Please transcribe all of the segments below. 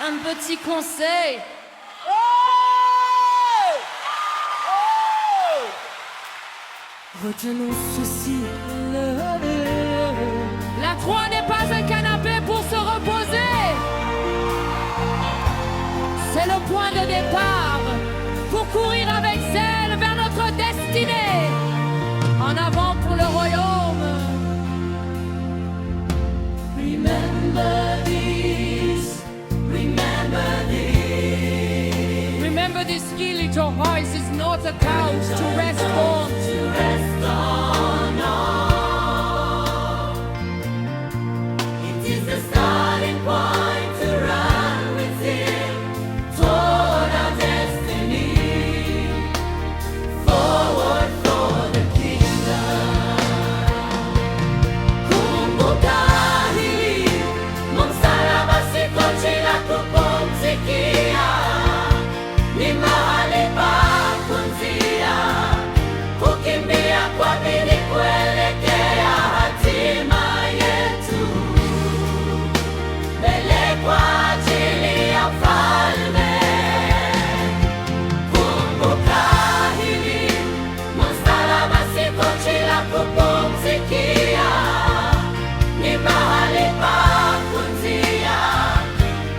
Un petit conseil. Retenons ceci. La croix n'est pas un canapé pour se reposer. C'est le point de départ pour courir avec zèle vers notre destinée. En avant pour le royaume. Remember this. Remember this. Remember this ski, little voice is not a couch to rest on. It is the starting point to run with him toward our destiny. Forward for the kingdom. Kumbuka hili, msalaba si kochi la kupumzikia, ni mahali pa kuanzia, kukimbia kwa bidii kuelekea hatima yetu, mbele kwa ajili ya ufalme. Kumbuka hili, msalaba si kochi la kupumzikia, ni mahali pa kuanzia,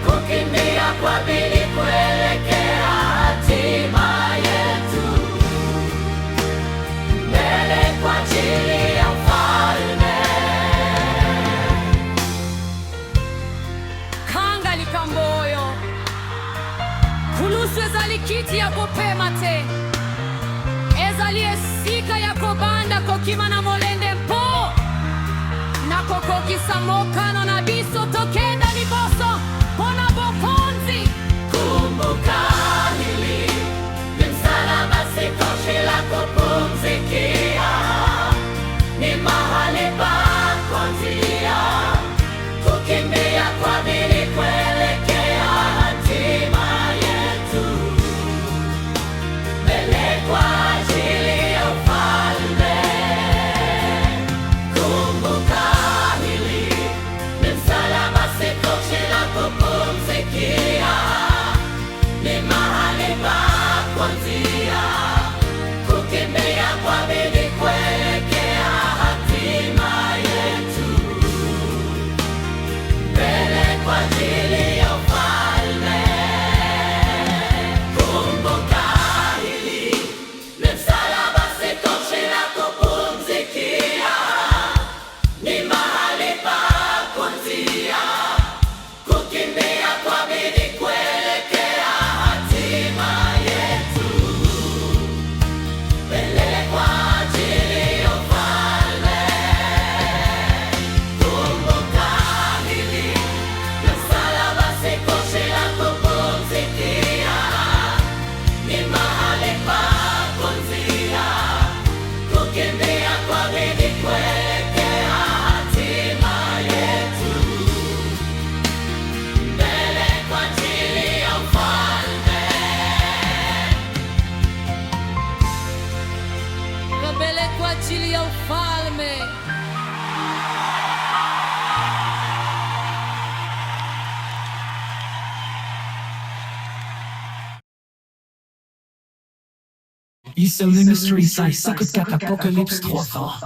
kukimbia kwa bidii kuelekea hatima yetu, mbele kwa ajili ya ufalme. Kanga likamboyo kulusu ezali kiti ya kopema te, ezali esika ya kobanda kokima na molende mpo na kokokisa mokano na biso tokenda liboso mpona bokonzi. Kumbuka hili, ni msalaba si kochi la kupumzikia, ni mahali pa kuanzia, kukimbia kwa bidii kuelekea hatima yetu, mbele kwa ajili ya ufalme. Kumbuka hili, ni msalaba si kochi la kupumzikia, ni mahali pa kuanzia, kukimbia kwa bidii kuelekea hatima yetu, mbele kwa ajili ya ufalme. Kumbuka hili, ni msalaba si kochi la kupumzikia, ni mahali pa kuanzia, kukimbia kwa bidii kuelekea hatima yetu, mbele kwa ajili ya ufalme. Kumbuka hili, ni msalaba si kochi la kupumzikia, ni mahali pa kuanzia, kukimbia kwa bidii kuelekea hatima yetu, mbele kwa ajili ya ufalme. Mbele kwa ajili ya ufalme. Issa Ministry, ça écoute 4 Apocalypse 3 fois.